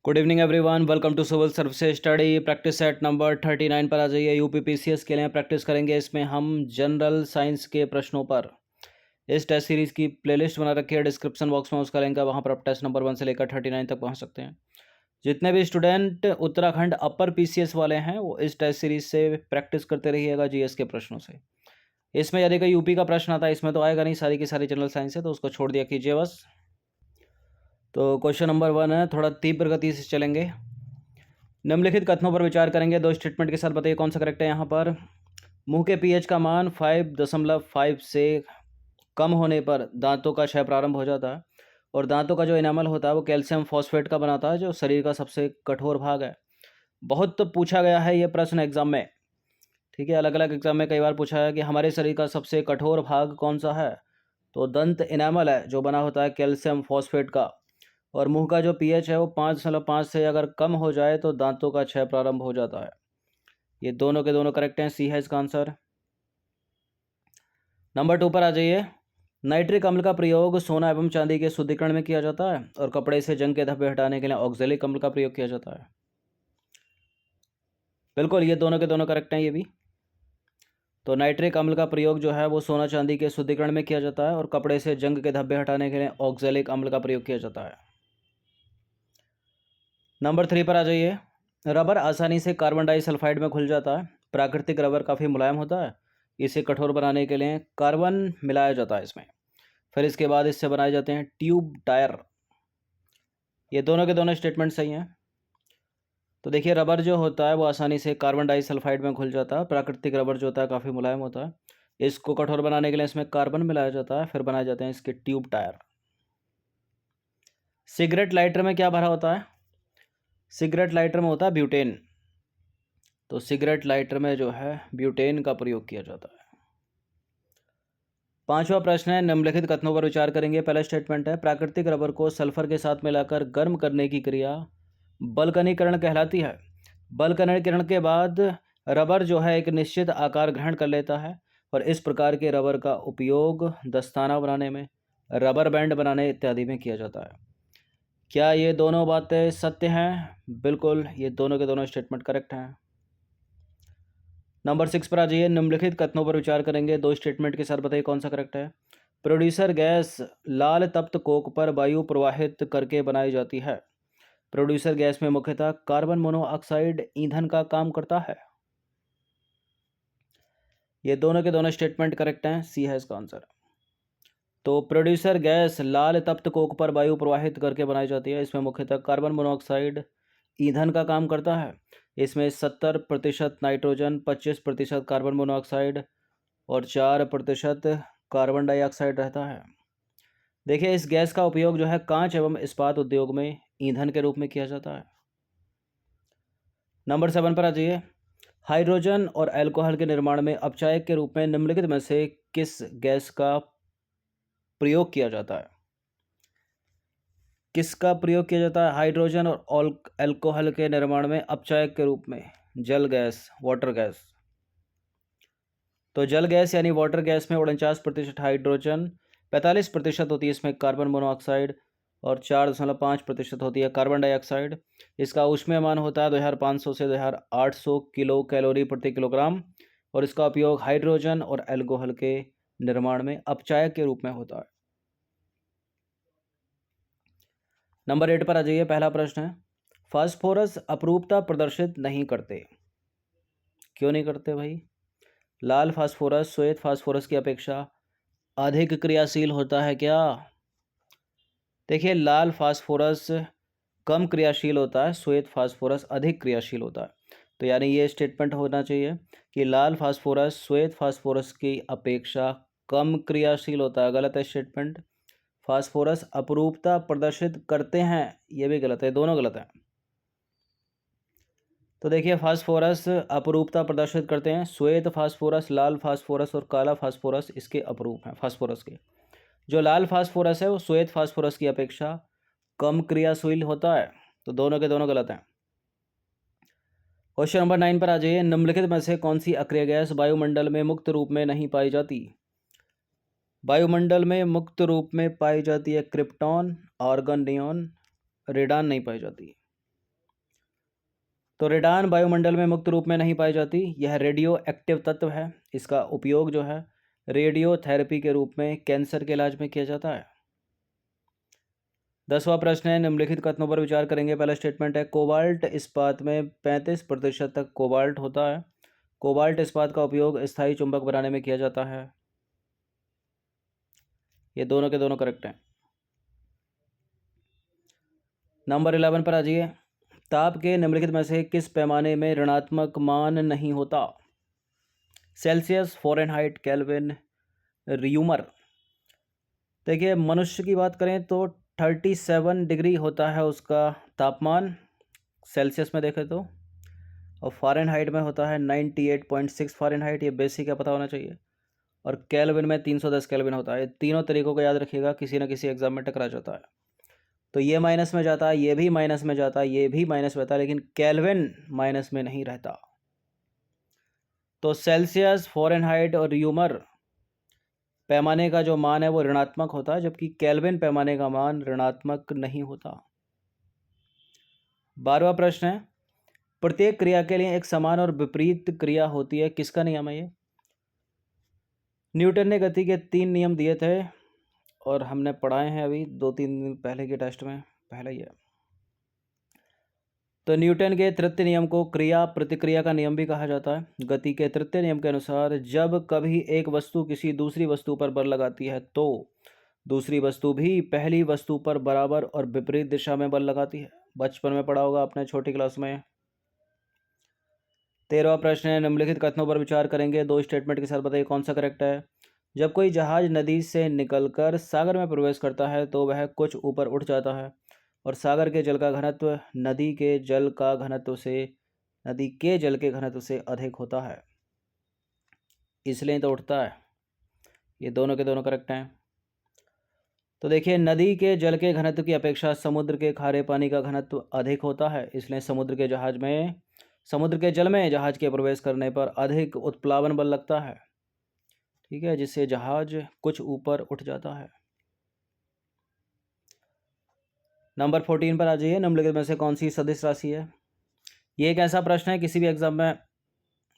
Good evening everyone, welcome to civil services study practice set number 39 पर आ जाइए। UPPCS के लिए प्रैक्टिस करेंगे। इसमें हम जनरल साइंस के प्रश्नों पर इस टेस्ट सीरीज़ की प्लेलिस्ट बना रखी है, डिस्क्रिप्शन बॉक्स में उसका लिंक है, वहाँ पर आप टेस्ट नंबर 1 से लेकर 39 तक पहुँच सकते हैं। जितने भी स्टूडेंट उत्तराखंड अपर पीसीएस वाले हैं वो इस टेस्ट सीरीज से प्रैक्टिस करते रहिएगा जीएस के प्रश्नों से। इसमें यदि कोई यूपी का प्रश्न आता है, इसमें तो आएगा नहीं, सारी की सारी जनरल साइंस है, तो उसको छोड़ दिया कीजिए बस। तो क्वेश्चन नंबर 1 है, थोड़ा तीव्र गति से चलेंगे। निम्नलिखित कथनों पर विचार करेंगे, दो स्टेटमेंट के साथ बताइए कौन सा करेक्ट है। यहाँ पर मुंह के पीएच का मान 5.5 से कम होने पर दांतों का क्षय प्रारंभ हो जाता है, और दांतों का जो इनामल होता है वो कैल्शियम फॉस्फेट का बनाता है, जो शरीर का सबसे कठोर भाग है। बहुत तो पूछा गया है ये प्रश्न एग्जाम में, ठीक है, अलग अलग एग्जाम में कई बार पूछा है कि हमारे शरीर का सबसे कठोर भाग कौन सा है, तो दंत इनामल है, जो बना होता है कैल्शियम फॉस्फेट का। और मुंह का जो पीएच है वो 5.5 से अगर कम हो जाए तो दांतों का क्षय प्रारंभ हो जाता है। ये दोनों के दोनों करेक्ट हैं, सी है इसका आंसर। नंबर 2 पर आ जाइए। नाइट्रिक अम्ल का प्रयोग सोना एवं चांदी के शुद्धिकरण में किया जाता है, और कपड़े से जंग के धब्बे हटाने के लिए ऑक्जेलिक अम्ल का प्रयोग किया जाता है। बिल्कुल, ये दोनों के दोनों करेक्ट हैं ये भी। तो नाइट्रिक अम्ल का प्रयोग जो है वो सोना चांदी के शुद्धिकरण में किया जाता है, और कपड़े से जंग के धब्बे हटाने के लिए ऑक्जेलिक अम्ल का प्रयोग किया जाता है। नंबर 3 पर आ जाइए। रबर आसानी से कार्बन डाइसल्फाइड में घुल जाता है। प्राकृतिक रबर काफ़ी मुलायम होता है, इसे कठोर बनाने के लिए कार्बन मिलाया जाता है इसमें। फिर इसके बाद इससे बनाए जाते हैं ट्यूब टायर। ये दोनों के दोनों स्टेटमेंट सही हैं। तो देखिए, रबर जो होता है वो आसानी से कार्बन डाइसल्फाइड में घुल जाता है। प्राकृतिक रबर जो होता है काफ़ी मुलायम होता है, इसको कठोर बनाने के लिए इसमें कार्बन मिलाया जाता है, फिर बनाए जाते हैं इसके ट्यूब टायर। सिगरेट लाइटर में क्या भरा होता है? सिगरेट लाइटर में होता है ब्यूटेन। तो सिगरेट लाइटर में जो है ब्यूटेन का प्रयोग किया जाता है। 5वां प्रश्न है, निम्नलिखित कथनों पर विचार करेंगे। पहला स्टेटमेंट है, प्राकृतिक रबर को सल्फर के साथ मिलाकर गर्म करने की क्रिया बल्कनीकरण कहलाती है। बल्कनीकरण के बाद रबर जो है एक निश्चित आकार ग्रहण कर लेता है, और इस प्रकार के रबर का उपयोग दस्ताना बनाने में, रबर बैंड बनाने इत्यादि में किया जाता है। क्या ये दोनों बातें सत्य हैं? बिल्कुल, ये दोनों के दोनों स्टेटमेंट करेक्ट हैं। नंबर 6 पर आ जाइए। निम्नलिखित कथनों पर विचार करेंगे, दो स्टेटमेंट के साथ बताइए कौन सा करेक्ट है। प्रोड्यूसर गैस लाल तप्त कोक पर वायु प्रवाहित करके बनाई जाती है। प्रोड्यूसर गैस में मुख्यतः कार्बन मोनोऑक्साइड ईंधन का काम करता है। ये दोनों के दोनों स्टेटमेंट करेक्ट हैं, सी है इसका आंसर। तो प्रोड्यूसर गैस लाल तप्त कोक पर वायु प्रवाहित करके बनाई जाती है, इसमें मुख्यतः कार्बन मोनोऑक्साइड ईंधन का काम करता है। इसमें 70% नाइट्रोजन, 25% कार्बन मोनोऑक्साइड और 4% कार्बन डाइऑक्साइड रहता है। देखिए, इस गैस का उपयोग जो है कांच एवं इस्पात उद्योग में ईंधन के रूप में किया जाता है। नंबर 7 पर आ जाइए। हाइड्रोजन और अल्कोहल के निर्माण में अपचायक के रूप में निम्नलिखित में से किस गैस का प्रयोग किया जाता है? किसका प्रयोग किया जाता है हाइड्रोजन और अल्कोहल के निर्माण में अपचायक के रूप में? जल गैस, वाटर गैस। तो जल गैस यानी वाटर गैस में 49% हाइड्रोजन, 45% होती है इसमें कार्बन मोनोऑक्साइड, और 4.5% होती है कार्बन डाइऑक्साइड। इसका ऊष्मीयमान होता है 2500 से 2800 किलो कैलोरी प्रति किलोग्राम, और इसका उपयोग हाइड्रोजन और अल्कोहल के निर्माण में अपचायक के रूप में होता है। नंबर 8 पर आ जाइए। पहला प्रश्न है, फास्फोरस अपरूपता प्रदर्शित नहीं करते। क्यों नहीं करते भाई? लाल फास्फोरस श्वेत फास्फोरस की अपेक्षा अधिक क्रियाशील होता है क्या? देखिए, लाल फास्फोरस कम क्रियाशील होता है, श्वेत फास्फोरस अधिक क्रियाशील होता है। तो यानी ये स्टेटमेंट होना चाहिए कि लाल फास्फोरस श्वेत फास्फोरस की अपेक्षा कम क्रियाशील होता है। गलत है स्टेटमेंट। फास्फोरस अपरूपता प्रदर्शित करते हैं, ये भी गलत है, दोनों गलत हैं। तो देखिए, फास्फोरस अपरूपता प्रदर्शित करते हैं। श्वेत फास्फोरस, लाल फास्फोरस और काला फास्फोरस इसके अपरूप हैं फास्फोरस के। जो लाल फास्फोरस है वो श्वेत फास्फोरस की अपेक्षा कम क्रियाशील होता है। तो दोनों के दोनों गलत हैं। क्वेश्चन नंबर 9 पर आ जाइए। निम्नलिखित में से कौन सी अक्रिय गैस वायुमंडल में मुक्त रूप में नहीं पाई जाती? वायुमंडल में मुक्त रूप में पाई जाती है क्रिप्टॉन, आर्गन, नियॉन, रेडान नहीं पाई जाती। तो रेडान वायुमंडल में मुक्त रूप में नहीं पाई जाती। यह रेडियो एक्टिव तत्व है। इसका उपयोग जो है रेडियोथेरेपी के रूप में कैंसर के इलाज में किया जाता है। 10वां प्रश्न है, निम्नलिखित कथनों पर विचार करेंगे। पहला स्टेटमेंट है, कोबाल्ट इस्पात में 35% तक कोबाल्ट होता है। कोबाल्ट इस्पात का उपयोग स्थायी चुंबक बनाने में किया जाता है। ये दोनों के दोनों करेक्ट हैं। नंबर 11 पर आ जाइए। ताप के निम्नलिखित में से किस पैमाने में ऋणात्मक मान नहीं होता? Celsius, Fahrenheit, kelvin, rumour. देखिए, मनुष्य की बात करें तो 37 डिग्री होता है उसका तापमान सेल्सियस में देखें तो, और फ़ारेनहाइट में होता है 98.6 फ़ारेनहाइट। ये बेसिक का पता होना चाहिए। और केल्विन में 310 केल्विन होता है। तीनों तरीकों को याद रखिएगा, किसी न किसी एग्जाम में टकरा जाता है। तो ये माइनस में जाता है, ये भी माइनस में जाता है, ये भी माइनस में जाता है, लेकिन केल्विन माइनस में नहीं रहता। तो सेल्सियस, फ़ारेनहाइट और र्यूमर पैमाने का जो मान है वो ऋणात्मक होता है, जबकि केल्विन पैमाने का मान ऋणात्मक नहीं होता। 12वां प्रश्न है, प्रत्येक क्रिया के लिए एक समान और विपरीत क्रिया होती है। किसका नियम है ये? न्यूटन ने गति के 3 नियम दिए थे और हमने पढ़ाए हैं अभी 2-3 दिन पहले के टेस्ट में, पहले ही है। तो न्यूटन के तृतीय नियम को क्रिया प्रतिक्रिया का नियम भी कहा जाता है। गति के तृतीय नियम के अनुसार जब कभी एक वस्तु किसी दूसरी वस्तु पर बल लगाती है तो दूसरी वस्तु भी पहली वस्तु पर बराबर और विपरीत दिशा में बल लगाती है। बचपन में पढ़ा होगा आपने, छोटी क्लास में। 13वां प्रश्न है, निम्नलिखित कथनों पर विचार करेंगे। 2 स्टेटमेंट के साथ बताइए कौन सा करेक्ट है। जब कोई जहाज नदी से निकलकर सागर में प्रवेश करता है तो वह कुछ ऊपर उठ जाता है और सागर के जल का घनत्व नदी के जल के घनत्व से अधिक होता है, इसलिए तो उठता है। ये दोनों के दोनों करेक्ट हैं। तो देखिए, नदी के जल के घनत्व की अपेक्षा समुद्र के खारे पानी का घनत्व अधिक होता है, इसलिए समुद्र के जल में जहाज के प्रवेश करने पर अधिक उत्प्लावन बल लगता है, ठीक है, जिससे जहाज कुछ ऊपर उठ जाता है। नंबर 14 पर आ जाइए। निम्नलिखित में से कौन सी सदिश राशि है? ये एक ऐसा प्रश्न है किसी भी एग्जाम में,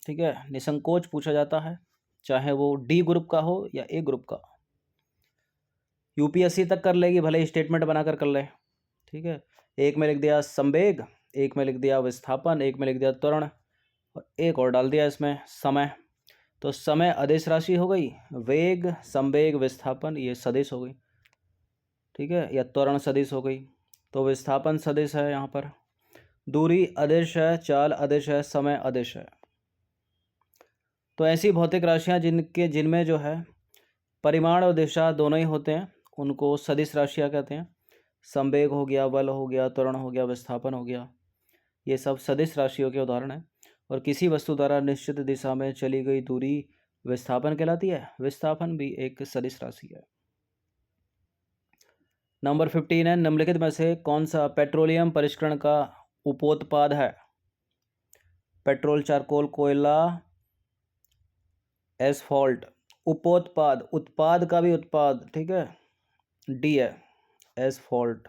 ठीक है, निसंकोच पूछा जाता है, चाहे वो डी ग्रुप का हो या ए ग्रुप का। यूपीएससी तक कर लेगी, भले ही स्टेटमेंट बनाकर कर ले, ठीक है। एक में लिख दिया संवेग, एक में लिख दिया विस्थापन, एक में लिख दिया त्वरण, और एक और डाल दिया इसमें समय। तो समय अदिश राशि हो गई, वेग, संवेग, विस्थापन ये सदिश हो गई, ठीक है, या त्वरण सदिश हो गई। तो विस्थापन सदिश है यहाँ पर, दूरी अदिश है, चाल अदिश है, समय अदिश है। तो ऐसी भौतिक राशियाँ जिनमें जो है परिमाण और दिशा दोनों ही होते हैं, उनको सदिश राशियाँ कहते हैं। संवेग हो गया, बल हो गया, त्वरण हो गया, विस्थापन हो गया, ये सब सदिश राशियों के उदाहरण हैं। और किसी वस्तु द्वारा निश्चित दिशा में चली गई दूरी विस्थापन कहलाती है। विस्थापन भी एक सदिश राशि है। नंबर 15 है, निम्नलिखित में से कौन सा पेट्रोलियम परिष्करण का उपोत्पाद है? पेट्रोल, चारकोल, कोयला, एसफॉल्ट। उपोत्पाद, उत्पाद का भी उत्पाद, ठीक है, डी है, एसफॉल्ट।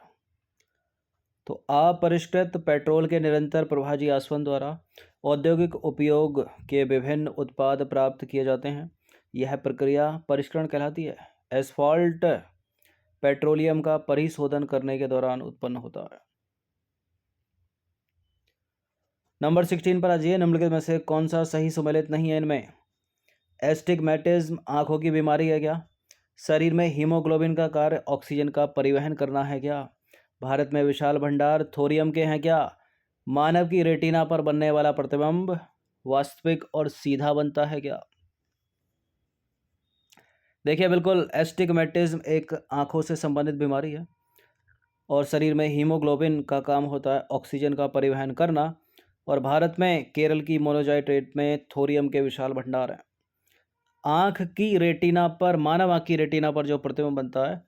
तो अपरिष्कृत पेट्रोल के निरंतर प्रवाही आसवन द्वारा औद्योगिक उपयोग के विभिन्न उत्पाद प्राप्त किए जाते हैं। यह प्रक्रिया परिष्करण कहलाती है। एसफॉल्ट पेट्रोलियम का परिशोधन करने के दौरान उत्पन्न होता है। नंबर 16 पर आ जाइए। निम्नलिखित में से कौन सा सही सुमेलित नहीं है इनमें? एस्टिग्मेटिज्म आँखों की बीमारी है क्या? शरीर में हीमोग्लोबिन का कार्य ऑक्सीजन का परिवहन करना है क्या? भारत में विशाल भंडार थोरियम के हैं क्या? मानव की रेटिना पर बनने वाला प्रतिबिंब वास्तविक और सीधा बनता है क्या? देखिए, बिल्कुल, एस्टिग्मेटिज्म एक आँखों से संबंधित बीमारी है और शरीर में हीमोग्लोबिन का काम होता है ऑक्सीजन का परिवहन करना। और भारत में केरल की मोनोजाइट रेट में थोरियम के विशाल भंडार हैं। आँख की रेटिना पर, मानव आँख की रेटिना पर जो प्रतिबिंब बनता है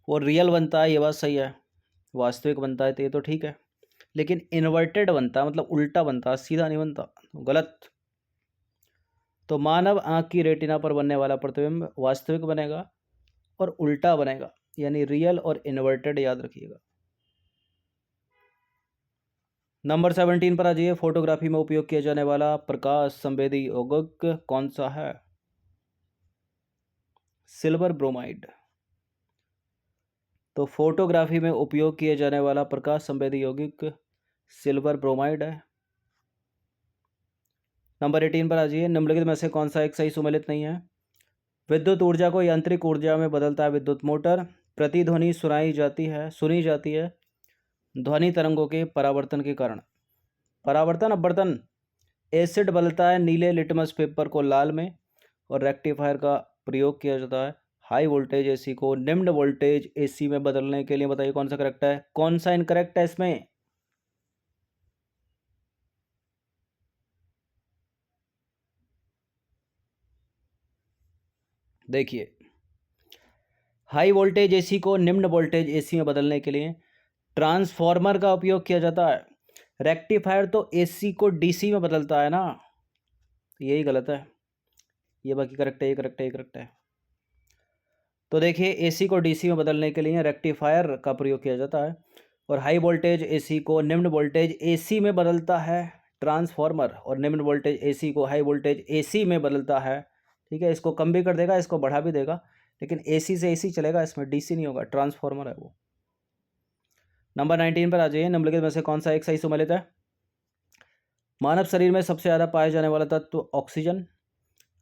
वो रियल बनता है, ये बात सही है। वास्तविक बनता है तो ये तो ठीक है, लेकिन इन्वर्टेड बनता है, मतलब उल्टा बनता है, सीधा नहीं बनता, तो गलत। तो मानव आँख की रेटिना पर बनने वाला प्रतिबिंब वास्तविक बनेगा और उल्टा बनेगा, यानी रियल और इन्वर्टेड, याद रखिएगा। नंबर 17 पर आ जाइए। फोटोग्राफी में उपयोग किया जाने वाला प्रकाश संवेदी यौगिक कौन सा है? Silver bromide. तो फोटोग्राफी में उपयोग किए जाने वाला प्रकाश संवेदी यौगिक सिल्वर ब्रोमाइड है। नंबर 18 पर आ जाइए। निम्नलिखित में से कौन सा एक सही सुमेलित नहीं है? विद्युत ऊर्जा को यांत्रिक ऊर्जा में बदलता है विद्युत मोटर। प्रतिध्वनि सुनी जाती है ध्वनि तरंगों के परावर्तन के कारण। परावर्तन अपवर्तन। एसिड बदलता है नीले लिटमस पेपर को लाल में। और रेक्टिफायर का प्रयोग किया जाता है हाई वोल्टेज एसी को निम्न वोल्टेज एसी में बदलने के लिए। बताइए कौन सा करेक्ट है, कौन सा इनकरेक्ट है इसमें? देखिए, हाई वोल्टेज एसी को निम्न वोल्टेज एसी में बदलने के लिए ट्रांसफॉर्मर का उपयोग किया जाता है। रेक्टिफायर तो एसी को डीसी में बदलता है ना, तो यही गलत है। ये बाकी करेक्ट है, ये करेक्ट है, ये करेक्ट है। तो देखिए, एसी को डीसी में बदलने के लिए रेक्टिफायर का प्रयोग किया जाता है और हाई वोल्टेज एसी को निम्न वोल्टेज एसी में बदलता है ट्रांसफॉर्मर, और निम्न वोल्टेज एसी को हाई वोल्टेज एसी में बदलता है। ठीक है, इसको कम भी कर देगा, इसको बढ़ा भी देगा, लेकिन एसी से एसी चलेगा, इसमें डीसी नहीं होगा, ट्रांसफॉर्मर है वो। नंबर 19 पर आ जाइए। निम्नलिखित में से कौन सा एक सही सुमेलित है? मानव शरीर में सबसे ज़्यादा पाया जाने वाला तत्व ऑक्सीजन।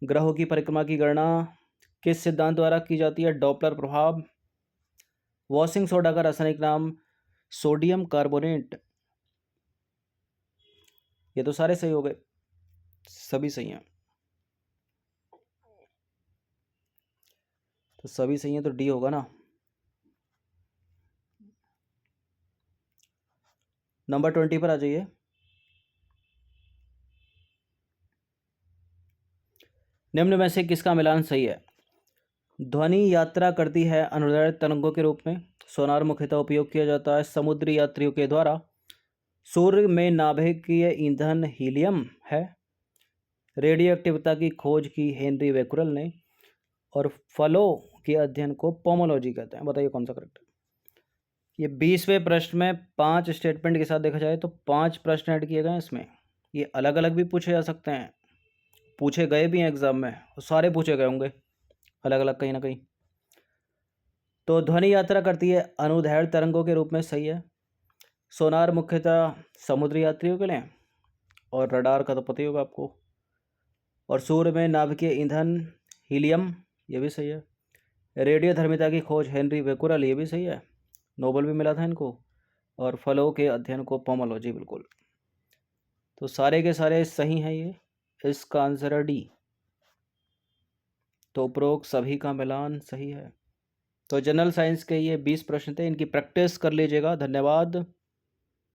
ग्रहों की परिक्रमा की गणना किस सिद्धांत द्वारा की जाती है? डॉपलर प्रभाव। वॉशिंग सोडा का रासायनिक नाम सोडियम कार्बोनेट। ये तो सारे सही हो गए, सभी सही हैं। तो सभी सही हैं तो डी होगा ना। नंबर 20 पर आ जाइए। निम्न में से किसका मिलान सही है? ध्वनि यात्रा करती है अनुदैर्ध्य तरंगों के रूप में। सोनार मुख्यतः उपयोग किया जाता है समुद्री यात्रियों के द्वारा। सूर्य में नाभिकीय ईंधन हीलियम है। रेडियो एक्टिविटी की खोज की हेनरी बेकुरल ने। और फलों के अध्ययन को पोमोलॉजी कहते हैं। बताइए कौन सा करेक्ट है? ये 20वें प्रश्न में 5 स्टेटमेंट के साथ देखा जाए तो 5 प्रश्न ऐड किए गए हैं इसमें। ये अलग अलग भी पूछे जा सकते हैं, पूछे गए भी हैं एग्जाम में, और सारे पूछे गए होंगे अलग अलग कहीं ना कहीं। तो ध्वनि यात्रा करती है अनुदैर्ध्य तरंगों के रूप में, सही है। सोनार मुख्यतः समुद्री यात्रियों के लिए, और रडार का तो पता ही होगा आपको। और सूर्य में नाभिकीय ईंधन हीलियम, ये भी सही है। रेडियो धर्मिता की खोज हेनरी बेकुरल, ये भी सही है, नोबेल भी मिला था इनको। और फलों के अध्ययन को पोमोलॉजी, बिल्कुल। तो सारे के सारे सही हैं ये, इसका आंसर है डी। तो उपरोक्त सभी का मिलान सही है। तो जनरल साइंस के ये 20 प्रश्न थे, इनकी प्रैक्टिस कर लीजिएगा। धन्यवाद।